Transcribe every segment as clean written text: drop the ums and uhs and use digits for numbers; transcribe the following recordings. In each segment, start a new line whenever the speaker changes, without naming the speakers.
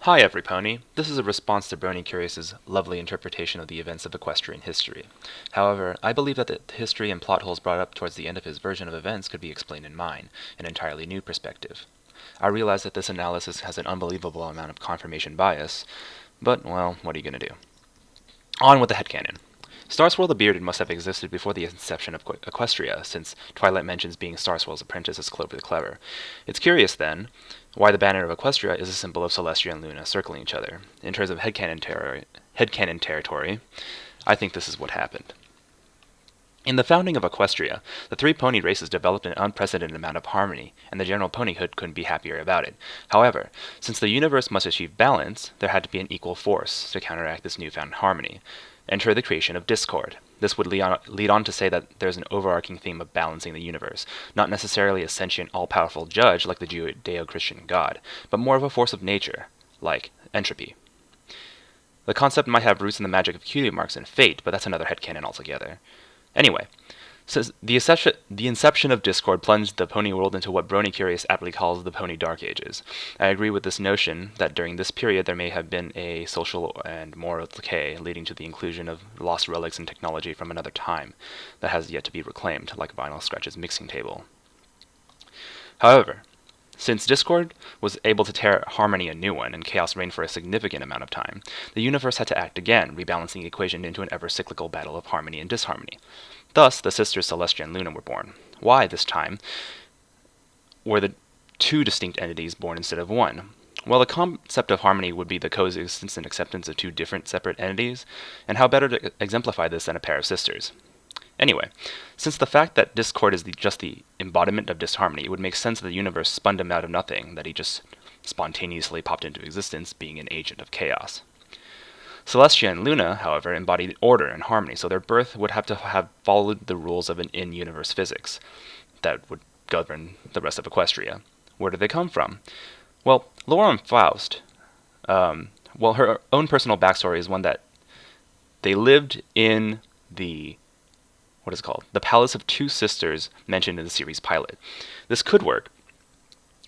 Hi everypony, this is a response to bronycurious's lovely interpretation of the events of equestrian history. However, I believe that the history and plot holes brought up towards the end of his version of events could be explained in mine, an entirely new perspective. I realize that this analysis has an unbelievable amount of confirmation bias, but, well, what are you going to do? On with the headcanon. Starswirl the Bearded must have existed before the inception of Equestria, since Twilight mentions being Starswirl's apprentice as Clover the Clever. It's curious, then, why the banner of Equestria is a symbol of Celestia and Luna circling each other. In terms of headcanon territory, I think this is what happened. In the founding of Equestria, the three pony races developed an unprecedented amount of harmony, and the general ponyhood couldn't be happier about it. However, since the universe must achieve balance, there had to be an equal force to counteract this newfound harmony. Enter the creation of discord. This would lead on to say that there's an overarching theme of balancing the universe, not necessarily a sentient, all-powerful judge like the Judeo-Christian God, but more of a force of nature, like entropy. The concept might have roots in the magic of cutie marks and fate, but that's another headcanon altogether. Anyway, since the inception of Discord plunged the pony world into what bronycurious aptly calls the Pony Dark Ages. I agree with this notion that during this period there may have been a social and moral decay, leading to the inclusion of lost relics and technology from another time that has yet to be reclaimed, like Vinyl Scratch's mixing table. However, since Discord was able to tear harmony a new one, and chaos reigned for a significant amount of time, the universe had to act again, rebalancing the equation into an ever-cyclical battle of harmony and disharmony. Thus, the sisters Celestia and Luna were born. Why, this time, were the two distinct entities born instead of one? Well, the concept of harmony would be the coexistence and acceptance of two different separate entities, and how better to exemplify this than a pair of sisters? Anyway, since the fact that Discord is just the embodiment of disharmony, it would make sense that the universe spun him out of nothing, that he just spontaneously popped into existence, being an agent of chaos. Celestia and Luna, however, embodied order and harmony, so their birth would have to have followed the rules of an in-universe physics that would govern the rest of Equestria. Where did they come from? Well, Laura and Faust, her own personal backstory is one that they lived in the the Palace of Two Sisters mentioned in the series pilot. This could work,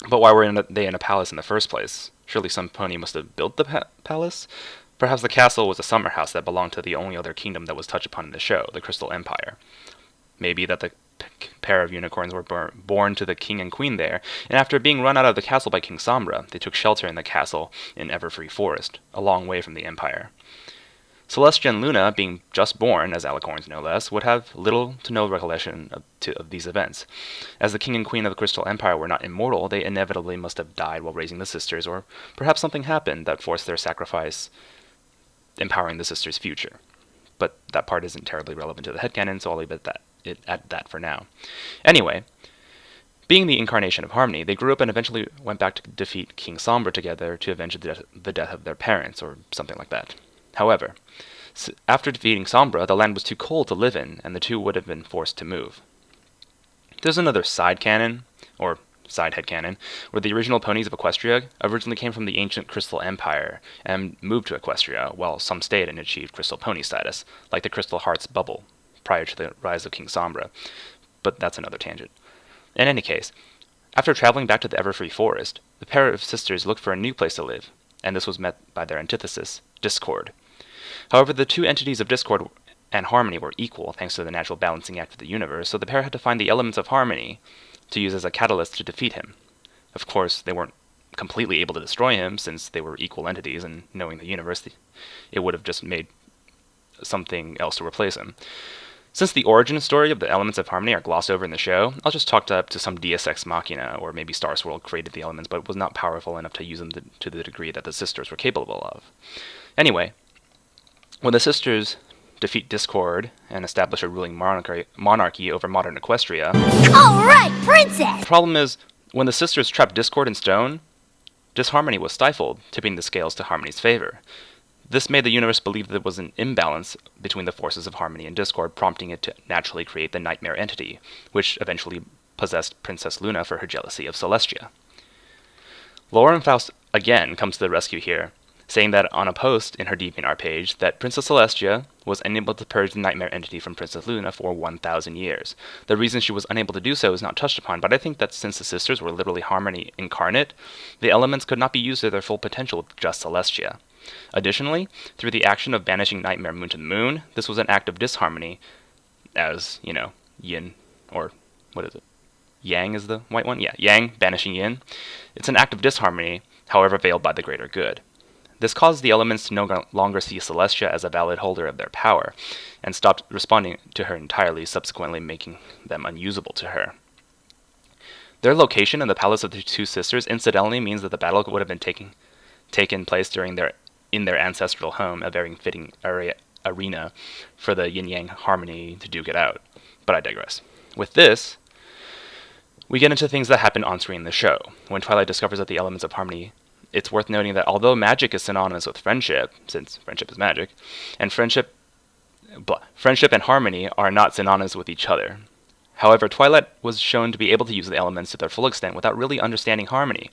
but why were they in a palace in the first place? Surely some pony must have built the palace? Perhaps the castle was a summer house that belonged to the only other kingdom that was touched upon in the show, the Crystal Empire. Maybe that the pair of unicorns were born to the king and queen there, and after being run out of the castle by King Sombra, they took shelter in the castle in Everfree Forest, a long way from the Empire. Celestia and Luna, being just born, as alicorns no less, would have little to no recollection of these events. As the king and queen of the Crystal Empire were not immortal, they inevitably must have died while raising the sisters, or perhaps something happened that forced their sacrifice, empowering the sisters' future. But that part isn't terribly relevant to the headcanon, so I'll leave it at that for now. Anyway, being the incarnation of harmony, they grew up and eventually went back to defeat King Sombra together to avenge the death of their parents, or something like that. However, after defeating Sombra, the land was too cold to live in, and the two would have been forced to move. There's another side canon, or side headcanon, where the original ponies of Equestria originally came from the ancient Crystal Empire and moved to Equestria, while some stayed and achieved Crystal Pony status, like the Crystal Hearts bubble, prior to the rise of King Sombra. But that's another tangent. In any case, after traveling back to the Everfree Forest, the pair of sisters looked for a new place to live, and this was met by their antithesis, Discord. However, the two entities of Discord and harmony were equal thanks to the natural balancing act of the universe, so the pair had to find the elements of harmony to use as a catalyst to defeat him. Of course, they weren't completely able to destroy him, since they were equal entities, and knowing the universe, it would have just made something else to replace him. Since the origin story of the elements of harmony are glossed over in the show, I'll just chalk it up to some Deus Ex Machina, or maybe Starswirl created the elements but was not powerful enough to use them to the degree that the sisters were capable of. Anyway, when the sisters defeat Discord and establish a ruling monarchy over modern Equestria...
Alright, princess!
The problem is, when the sisters trapped Discord in stone, disharmony was stifled, tipping the scales to harmony's favor. This made the universe believe there was an imbalance between the forces of harmony and discord, prompting it to naturally create the nightmare entity, which eventually possessed Princess Luna for her jealousy of Celestia. Laura and Faust again comes to the rescue here, saying that on a post in her DeviantArt page that Princess Celestia was unable to purge the nightmare entity from Princess Luna for 1,000 years. The reason she was unable to do so is not touched upon, but I think that since the sisters were literally harmony incarnate, the elements could not be used to their full potential with just Celestia. Additionally, through the action of banishing Nightmare Moon to the moon, this was an act of disharmony, as, yin, or what is it? Yang is the white one? Yeah, yang, banishing yin. It's an act of disharmony, however veiled by the greater good. This caused the elements to no longer see Celestia as a valid holder of their power, and stopped responding to her entirely, subsequently making them unusable to her. Their location in the Palace of the Two Sisters incidentally means that the battle would have been taken place in their ancestral home, a very fitting arena for the yin-yang harmony to duke it out. But I digress. With this, we get into things that happen on-screen in the show. When Twilight discovers that the elements of harmony, it's worth noting that although magic is synonymous with friendship, since friendship is magic, and friendship and harmony are not synonymous with each other. However, Twilight was shown to be able to use the elements to their full extent without really understanding harmony,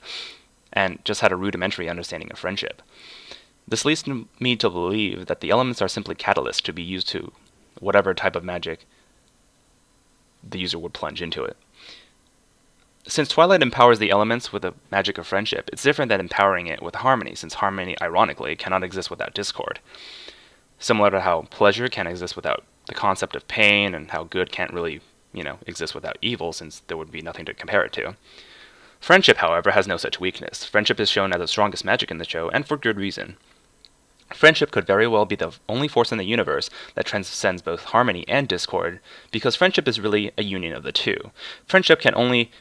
and just had a rudimentary understanding of friendship. This leads me to believe that the elements are simply catalysts to be used to whatever type of magic the user would plunge into it. Since Twilight empowers the elements with the magic of friendship, it's different than empowering it with harmony, since harmony, ironically, cannot exist without discord. Similar to how pleasure can't exist without the concept of pain, and how good can't really, exist without evil, since there would be nothing to compare it to. Friendship, however, has no such weakness. Friendship is shown as the strongest magic in the show, and for good reason. Friendship could very well be the only force in the universe that transcends both harmony and discord, because friendship is really a union of the two. Friendship can only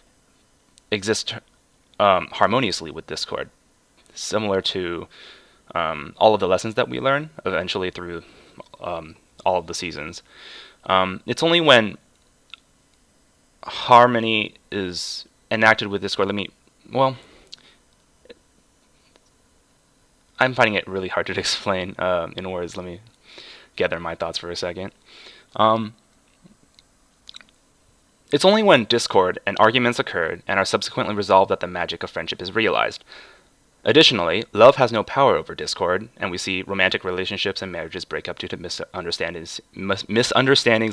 exist harmoniously with discord, similar to all of the lessons that we learn eventually through all of the seasons. It's only when harmony is enacted with discord. I'm finding it really hard to explain in words. Let me gather my thoughts for a second. It's only when discord and arguments occur and are subsequently resolved that the magic of friendship is realized. Additionally, love has no power over discord, and we see romantic relationships and marriages break up due to misunderstandings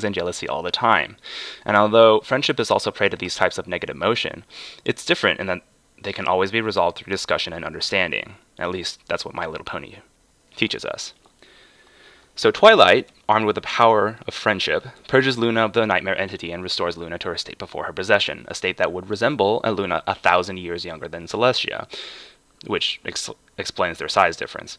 and jealousy all the time. And although friendship is also prey to these types of negative emotion, it's different in that they can always be resolved through discussion and understanding. At least, that's what My Little Pony teaches us. So Twilight, armed with the power of friendship, purges Luna of the nightmare entity and restores Luna to her state before her possession, a state that would resemble a Luna 1,000 years younger than Celestia, which explains their size difference.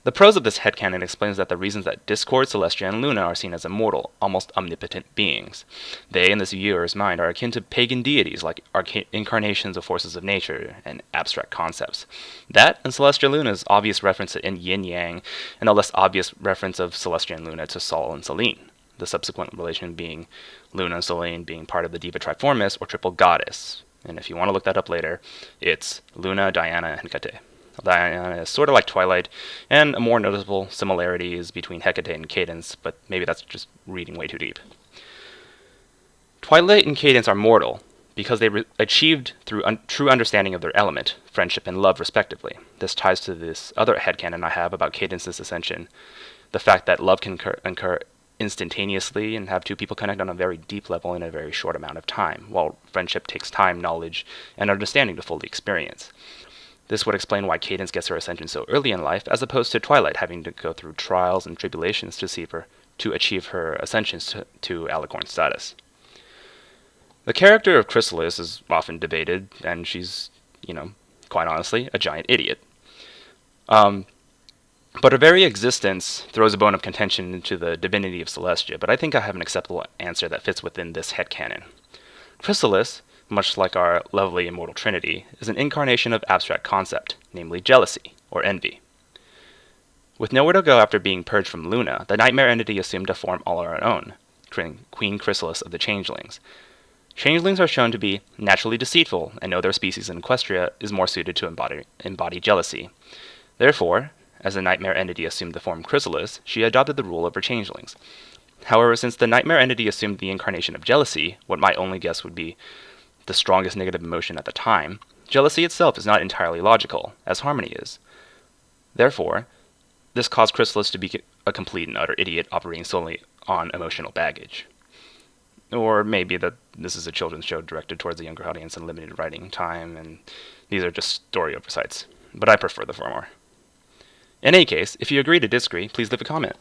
The prose of this headcanon explains that the reasons that Discord, Celestia, and Luna are seen as immortal, almost omnipotent beings. They, in this viewer's mind, are akin to pagan deities, like incarnations of forces of nature and abstract concepts. That, and Celestia Luna's obvious reference to yin-yang, and a less obvious reference of Celestia and Luna to Sol and Selene, the subsequent relation being Luna and Selene being part of the Diva Triformis, or Triple Goddess. And if you want to look that up later, it's Luna, Diana, and Hecate. Diana is sort of like Twilight, and a more noticeable similarity is between Hecate and Cadence, but maybe that's just reading way too deep. Twilight and Cadence are mortal, because they achieved through true understanding of their element, friendship and love respectively. This ties to this other headcanon I have about Cadence's ascension, the fact that love can occur instantaneously and have two people connect on a very deep level in a very short amount of time, while friendship takes time, knowledge, and understanding to fully experience. This would explain why Cadence gets her ascension so early in life, as opposed to Twilight having to go through trials and tribulations to achieve her ascension to Alicorn status. The character of Chrysalis is often debated, and she's, quite honestly, a giant idiot. But her very existence throws a bone of contention into the divinity of Celestia, but I think I have an acceptable answer that fits within this headcanon. Chrysalis, much like our lovely immortal trinity, is an incarnation of abstract concept, namely jealousy, or envy. With nowhere to go after being purged from Luna, the nightmare entity assumed a form all her own, Queen Chrysalis of the Changelings. Changelings are shown to be naturally deceitful, and no other species in Equestria is more suited to embody jealousy. Therefore, as the nightmare entity assumed the form Chrysalis, she adopted the rule over changelings. However, since the nightmare entity assumed the incarnation of jealousy, what my only guess would be the strongest negative emotion at the time, jealousy itself is not entirely logical, as harmony is. Therefore, this caused Chrysalis to be a complete and utter idiot operating solely on emotional baggage. Or maybe that this is a children's show directed towards a younger audience and limited writing time, and these are just story oversights. But I prefer the former. In any case, if you agree to disagree, please leave a comment.